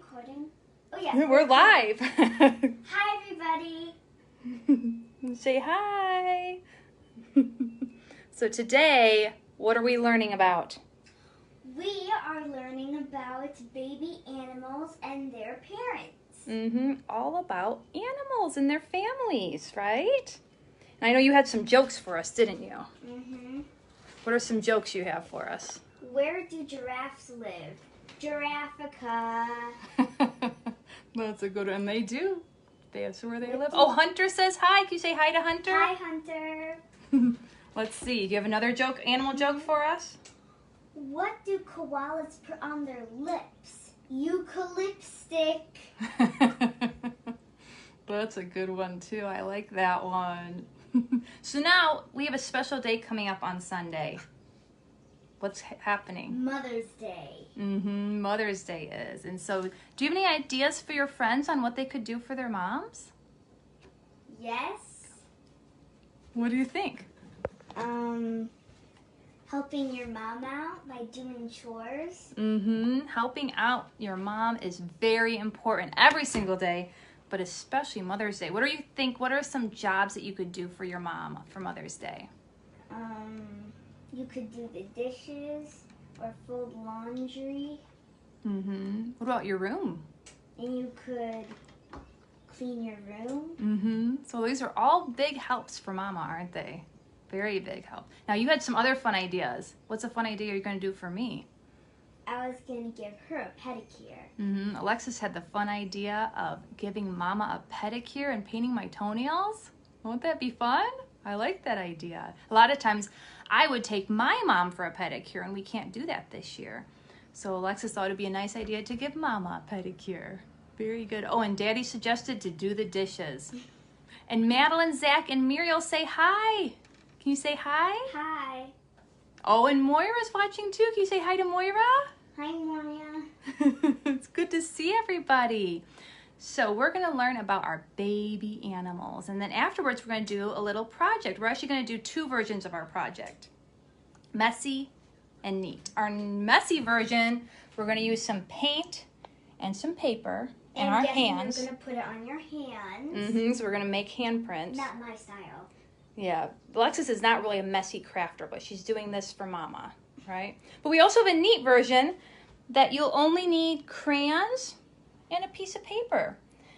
recording? Oh yeah. We're live. Hi everybody. Say hi. So today, what are we learning about? We are learning about baby animals and their parents. All about animals and their families, right? And I know you had some jokes for us, didn't you? What are some jokes you have for us? Where do giraffes live? Giraffica. That's a good one. They do. That's where they live. Oh, Hunter says hi. Can you say hi to Hunter? Hi, Hunter. Let's see. Do you have another joke, animal joke for us? What do koalas put on their lips? Eucalyptic. That's a good one too. I like that one. So now we have a special day coming up on Sunday. What's happening? Mother's Day. Mother's Day is. And so do you have any ideas for your friends on what they could do for their moms? Yes. What do you think? Helping your mom out by doing chores. Helping out your mom is very important every single day, but especially Mother's Day. What do you think? What are some jobs that you could do for your mom for Mother's Day? You could do the dishes or fold laundry. What about your room? And you could clean your room. So these are all big helps for Mama, aren't they? Very big help. Now you had some other fun ideas. What's a fun idea you're going to do for me? I was going to give her a pedicure. Alexis had the fun idea of giving Mama a pedicure and painting my toenails. Won't that be fun? I like that idea. A lot of times I would take my mom for a pedicure, and we can't do that this year. So Alexis thought it'd be a nice idea to give Mama a pedicure. Very good. Oh, and Daddy suggested to do the dishes. And Madeline, Zach, and Muriel say hi. Can you say hi? Hi. Oh, and Moira's watching too. Can you say hi to Moira? Hi, Moria. It's good to see everybody. So we're going to learn about our baby animals. And then afterwards, we're going to do a little project. We're actually going to do two versions of our project. Messy and neat. Our messy version, we're going to use some paint and some paper and our hands. You're going to put it on your hands. So we're going to make handprints. Not my style. Yeah. Alexis is not really a messy crafter, but she's doing this for Mama, right? But we also have a neat version that you'll only need crayons and a piece of paper.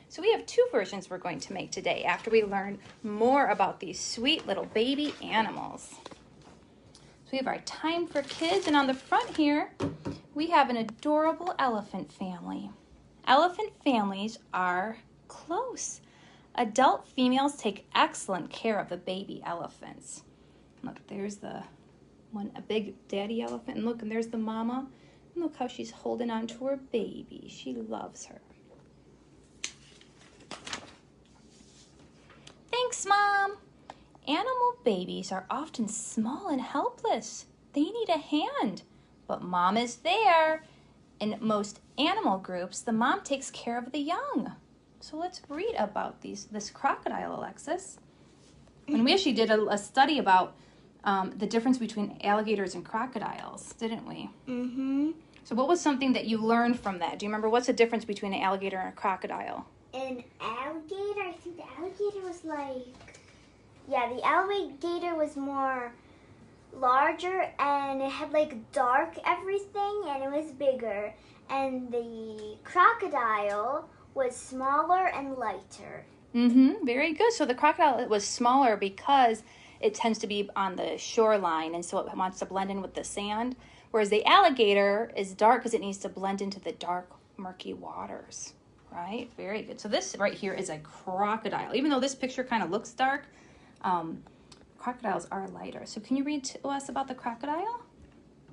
So we have two versions we're going to make today after we learn more about these sweet little baby animals. So we have our Time for Kids, and on the front here, we have an adorable elephant family. Elephant families are close. Adult females take excellent care of the baby elephants. Look, there's the one, a big daddy elephant, and look, and there's the mama. And look how she's holding on to her baby. She loves her. Thanks, Mom. Animal babies are often small and helpless. They need a hand, but Mom is there. In most animal groups, the mom takes care of the young. So let's read about this crocodile, Alexis. And we actually did a study about the difference between alligators and crocodiles, didn't we? So what was something that you learned from that? Do you remember what's the difference between an alligator and a crocodile? An alligator, I think the alligator was the alligator was more larger and it had dark everything and it was bigger. And the crocodile was smaller and lighter. Very good. So the crocodile was smaller because it tends to be on the shoreline, and so it wants to blend in with the sand. Whereas the alligator is dark because it needs to blend into the dark, murky waters. Right? Very good. So this right here is a crocodile. Even though this picture kind of looks dark, crocodiles are lighter. So can you read to us about the crocodile?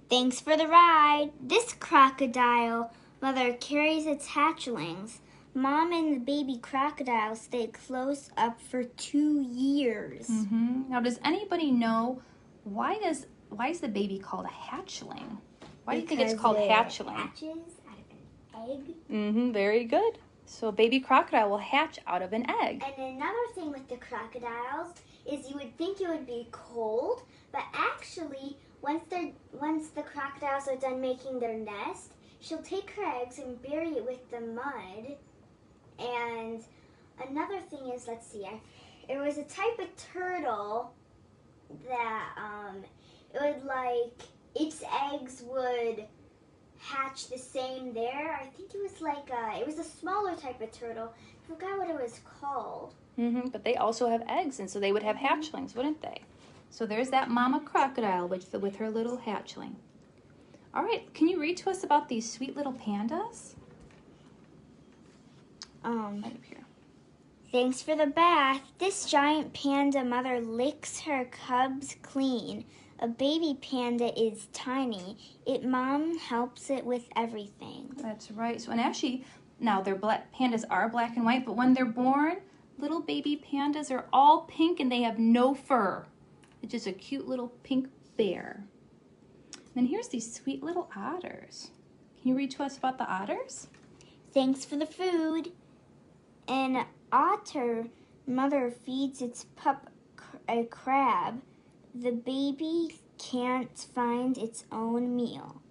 Thanks for the ride. This crocodile mother carries its hatchlings. Mom and the baby crocodile stay close up for 2 years. Now, does anybody know why is the baby called a hatchling? Why do you think it's called hatchling? Hatches out of an egg. Very good. So a baby crocodile will hatch out of an egg. And another thing with the crocodiles is you would think it would be cold, but actually once the crocodiles are done making their nest, she'll take her eggs and bury it with the mud. And another thing is, let's see, it was a type of turtle that it would like its eggs would hatch the same there. I think it was like it was a smaller type of turtle. I forgot what it was called. But they also have eggs, and so they would have hatchlings, wouldn't they? So there's that mama crocodile with her little hatchling. All right, can you read to us about these sweet little pandas? Right up here. Thanks for the bath. This giant panda mother licks her cubs clean. A baby panda is tiny. Mom helps it with everything. That's right. So, and actually, now pandas are black and white, but when they're born, little baby pandas are all pink and they have no fur. It's just a cute little pink bear. And then here's these sweet little otters. Can you read to us about the otters? Thanks for the food. An otter mother feeds its pup a crab. The baby can't find its own meal.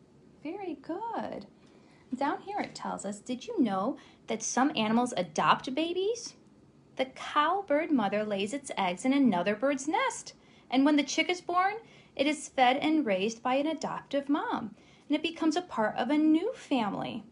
Very good. Down here it tells us, did you know that some animals adopt babies? The cowbird mother lays its eggs in another bird's nest. And when the chick is born, it is fed and raised by an adoptive mom. And it becomes a part of a new family.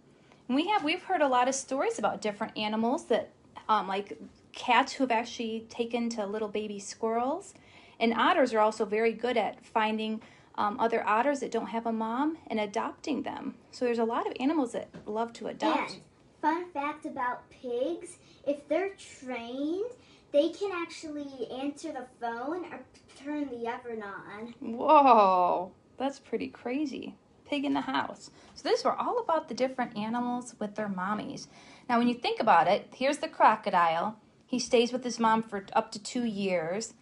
And we've heard a lot of stories about different animals that, like cats who have actually taken to little baby squirrels. And otters are also very good at finding other otters that don't have a mom and adopting them. So there's a lot of animals that love to adopt. And fun fact about pigs, if they're trained, they can actually answer the phone or turn the oven on. Whoa, that's pretty crazy. Pig in the house. So these were all about the different animals with their mommies. Now when you think about it, here's the crocodile. He stays with his mom for up to 2 years.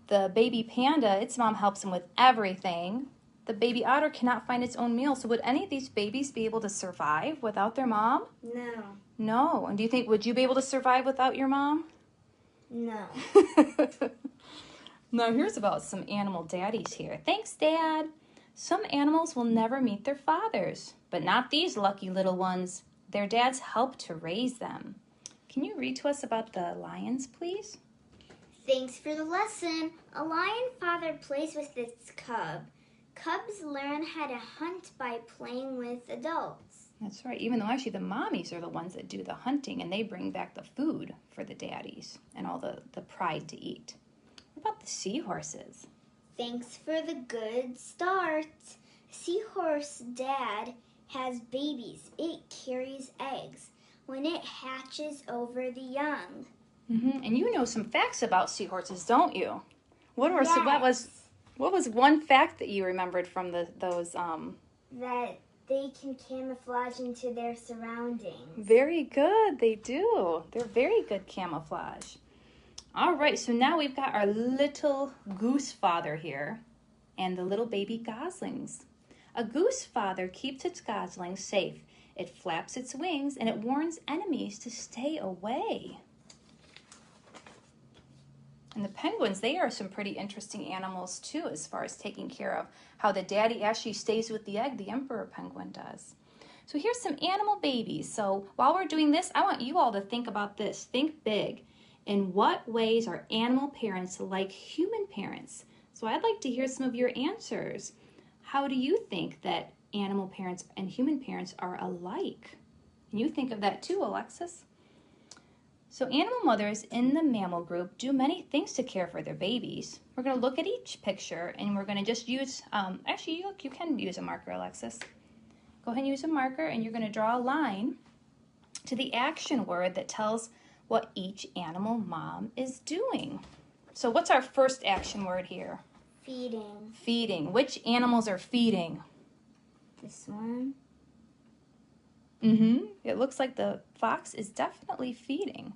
The baby panda, its mom helps him with everything. The baby otter cannot find its own meal. So would any of these babies be able to survive without their mom? No. No. And do you think, would you be able to survive without your mom? No. Now here's about some animal daddies here. Thanks, Dad. Some animals will never meet their fathers, but not these lucky little ones. Their dads help to raise them. Can you read to us about the lions, please? Thanks for the lesson. A lion father plays with its cub. Cubs learn how to hunt by playing with adults. That's right. Even though actually the mommies are the ones that do the hunting and they bring back the food for the daddies and all the pride to eat. What about the seahorses? Thanks for the good start. Seahorse dad has babies. It carries eggs. When it hatches over the young. And you know some facts about seahorses, don't you? What Yes. was one fact that you remembered from those? That they can camouflage into their surroundings. Very good, they do. They're very good camouflage. All right, so now we've got our little goose father here and the little baby goslings. A goose father keeps its goslings safe. It flaps its wings and it warns enemies to stay away. And the penguins, they are some pretty interesting animals too, as far as taking care of how the daddy actually stays with the egg, the emperor penguin does. So here's some animal babies. So while we're doing this, I want you all to think about this. Think big. In what ways are animal parents like human parents? So I'd like to hear some of your answers. How do you think that animal parents and human parents are alike? Can you think of that too, Alexis? So animal mothers in the mammal group do many things to care for their babies. We're going to look at each picture and we're going to just use, actually you can use a marker, Alexis. Go ahead and use a marker and you're going to draw a line to the action word that tells what each animal mom is doing. So what's our first action word here? Feeding. Feeding. Which animals are feeding? This one. It looks like the fox is definitely feeding.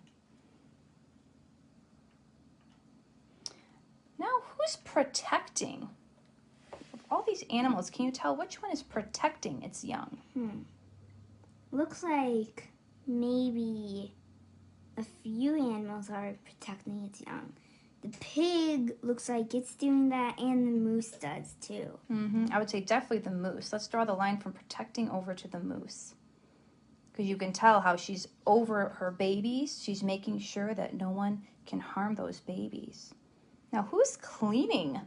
Now, who's protecting? Of all these animals, can you tell which one is protecting its young? Looks like maybe a few animals are protecting its young. the pig looks like it's doing that, and the moose does too. I would say definitely the moose. Let's draw the line from protecting over to the moose. Because you can tell how she's over her babies. She's making sure that no one can harm those babies. Now, who's cleaning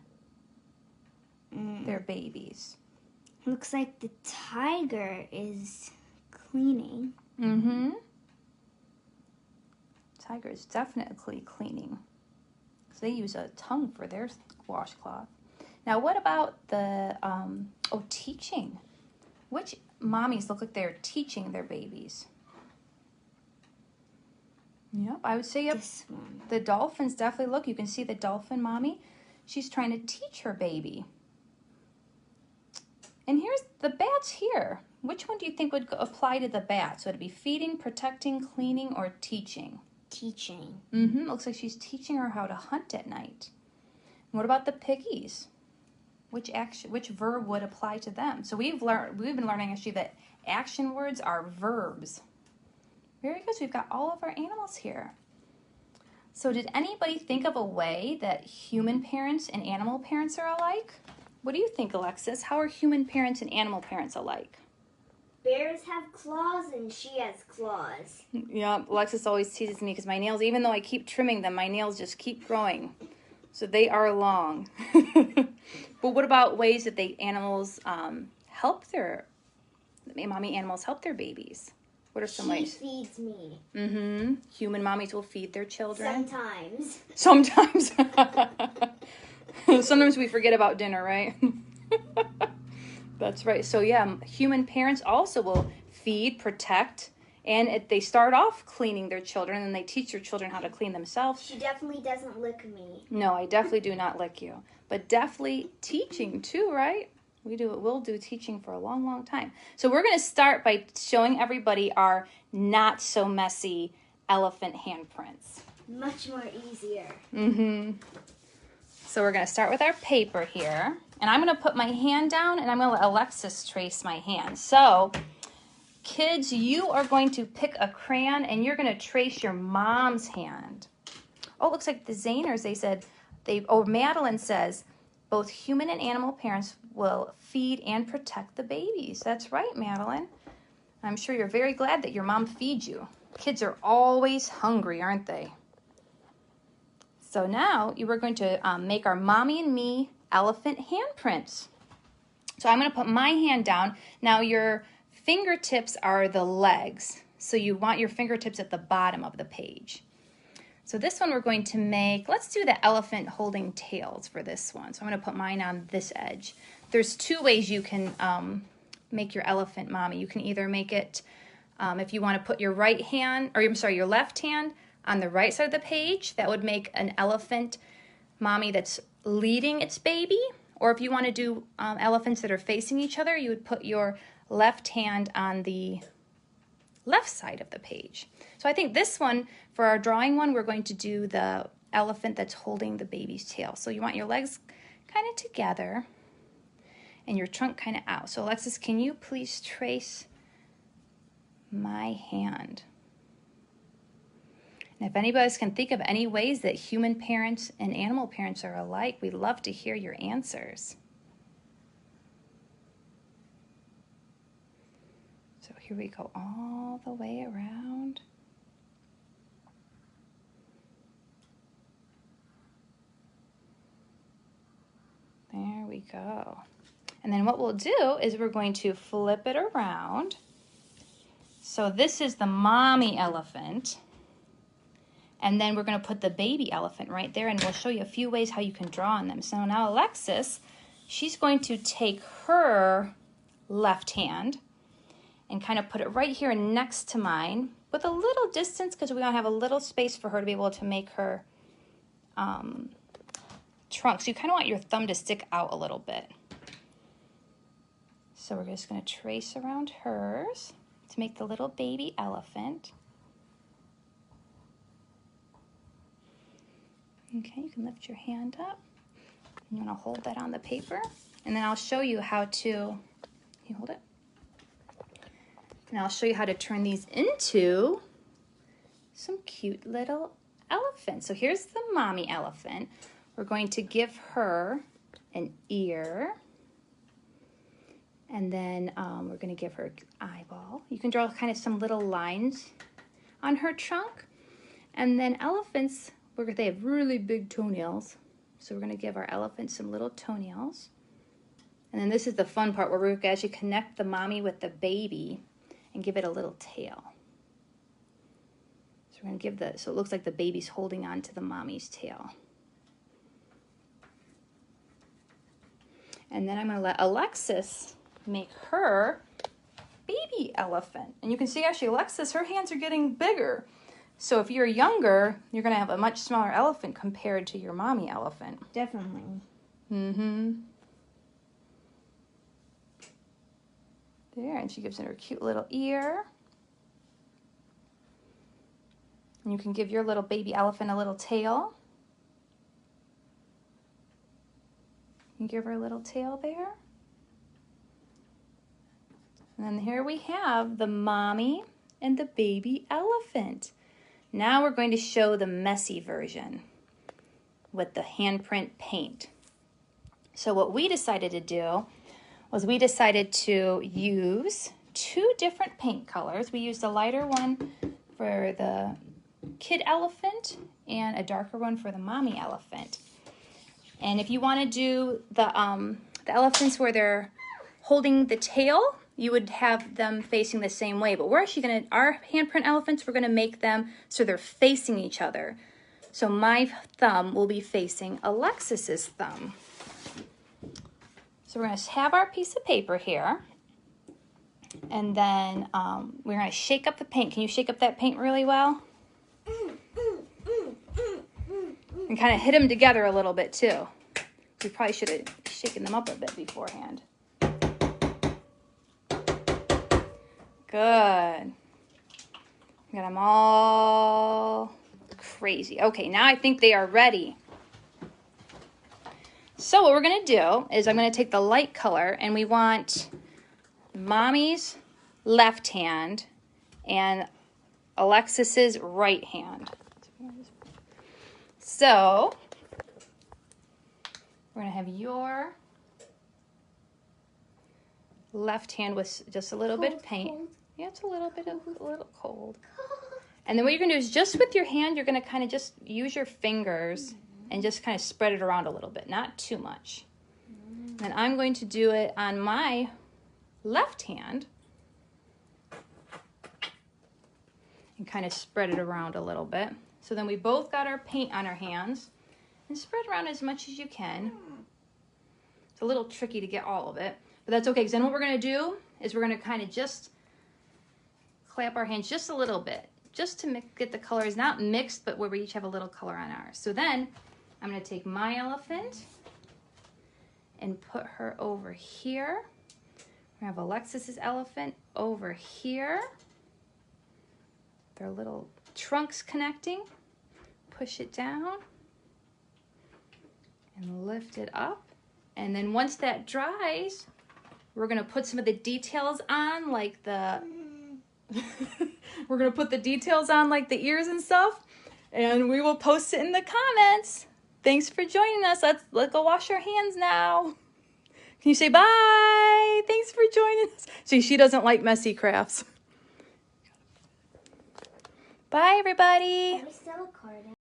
their babies? Looks like the tiger is cleaning. Tiger is definitely cleaning. So they use a tongue for their washcloth. Now, what about the, teaching? Which mommies look like they're teaching their babies? Yep, I would say This one. the dolphins definitely look. You can see the dolphin mommy. She's trying to teach her baby. And here's the bats here. Which one do you think would apply to the bats? Would it be feeding, protecting, cleaning, or teaching? Teaching. Looks like she's teaching her how to hunt at night. And what about the piggies? Which verb would apply to them? So we've been learning actually that action words are verbs. Very good. So we've got all of our animals here. So did anybody think of a way that human parents and animal parents are alike? What do you think, Alexis? How are human parents and animal parents alike? Bears have claws and she has claws. Yeah, Alexis always teases me because my nails, even though I keep trimming them, my nails just keep growing. So they are long. But what about ways that animals help their mommy animals help their babies? What are some ways? She feeds me. Human mommies will feed their children. Sometimes. Sometimes we forget about dinner, right? That's right. So yeah, human parents also will feed, protect, and they start off cleaning their children, and they teach their children how to clean themselves. She definitely doesn't lick me. No, I definitely do not lick you. But definitely teaching too, right? We'll do teaching for a long, long time. So we're going to start by showing everybody our not so messy elephant handprints. Much more easier. So we're going to start with our paper here. And I'm going to put my hand down, and I'm going to let Alexis trace my hand. So, kids, you are going to pick a crayon, and you're going to trace your mom's hand. Oh, it looks like the Zayners, Madeline says, both human and animal parents will feed and protect the babies. That's right, Madeline. I'm sure you're very glad that your mom feeds you. Kids are always hungry, aren't they? So now you are going to make our mommy and me elephant handprints. So I'm going to put my hand down. Now your fingertips are the legs. So you want your fingertips at the bottom of the page. So this one we're going to make, let's do the elephant holding tails for this one. So I'm going to put mine on this edge. There's two ways you can make your elephant mommy. You can either make it, if you want to put your your left hand on the right side of the page, that would make an elephant mommy that's leading its baby. Or if you want to do elephants that are facing each other, you would put your left hand on the left side of the page. So I think this one, for our drawing one, we're going to do the elephant that's holding the baby's tail. So you want your legs kind of together and your trunk kind of out. So Alexis, can you please trace my hand? And if anybody can think of any ways that human parents and animal parents are alike, we'd love to hear your answers. So here we go all the way around. There we go. And then what we'll do is we're going to flip it around. So this is the mommy elephant. And then we're going to put the baby elephant right there, and we'll show you a few ways how you can draw on them. So now Alexis, she's going to take her left hand and kind of put it right here next to mine with a little distance because we want to have a little space for her to be able to make her trunk. So you kind of want your thumb to stick out a little bit. So we're just going to trace around hers to make the little baby elephant. Okay, you can lift your hand up. You want to hold that on the paper. And then I'll show you how to, you hold it? And I'll show you how to turn these into some cute little elephant. So here's the mommy elephant. We're going to give her an ear. And then we're going to give her an eyeball. You can draw kind of some little lines on her trunk. And then elephants, they have really big toenails. So we're going to give our elephant some little toenails. And then this is the fun part where we're going to actually connect the mommy with the baby and give it a little tail. So we're going to give so it looks like the baby's holding on to the mommy's tail. And then I'm going to let Alexis make her baby elephant. And you can see actually Alexis, her hands are getting bigger. So if you're younger, you're going to have a much smaller elephant compared to your mommy elephant. Definitely. Mm-hmm. There, and she gives it her cute little ear. And you can give your little baby elephant a little tail. You give her a little tail there. And then here we have the mommy and the baby elephant. Now we're going to show the messy version with the handprint paint. So what we decided to do was we decided to use 2 different paint colors. We used a lighter one for the kid elephant and a darker one for the mommy elephant. And if you want to do the elephants where they're holding the tail, you would have them facing the same way. But we're actually going to, our handprint elephants, we're going to make them so they're facing each other. So my thumb will be facing Alexis's thumb. So we're going to have our piece of paper here. And then we're going to shake up the paint. Can you shake up that paint really well? And kind of hit them together a little bit too. We probably should have shaken them up a bit beforehand. Good. Got them all crazy. Okay, now I think they are ready. So what we're going to do is I'm going to take the light color, and we want Mommy's left hand and Alexis's right hand. So we're going to have your left hand with just a little bit of paint. Cold. Yeah, it's a little cold. And then what you're going to do is just with your hand, you're going to kind of just use your fingers and just kind of spread it around a little bit, not too much. And I'm going to do it on my left hand and kind of spread it around a little bit. So then we both got our paint on our hands, and spread around as much as you can. It's a little tricky to get all of it, but that's okay, because then what we're going to do is we're going to kind of just clap our hands just a little bit, just to get the colors not mixed, but where we each have a little color on ours. So then I'm going to take my elephant and put her over here. We have Alexis's elephant over here. Their little trunks connecting. Push it down and lift it up. And then once that dries, we're going to put some of the details on, like the we're going to put the details on like the ears and stuff, and we will post it in the comments. Thanks for joining us. Let's go wash our hands now. Can you say bye? Thanks for joining us. See, she doesn't like messy crafts. Bye, everybody. Are we still recording?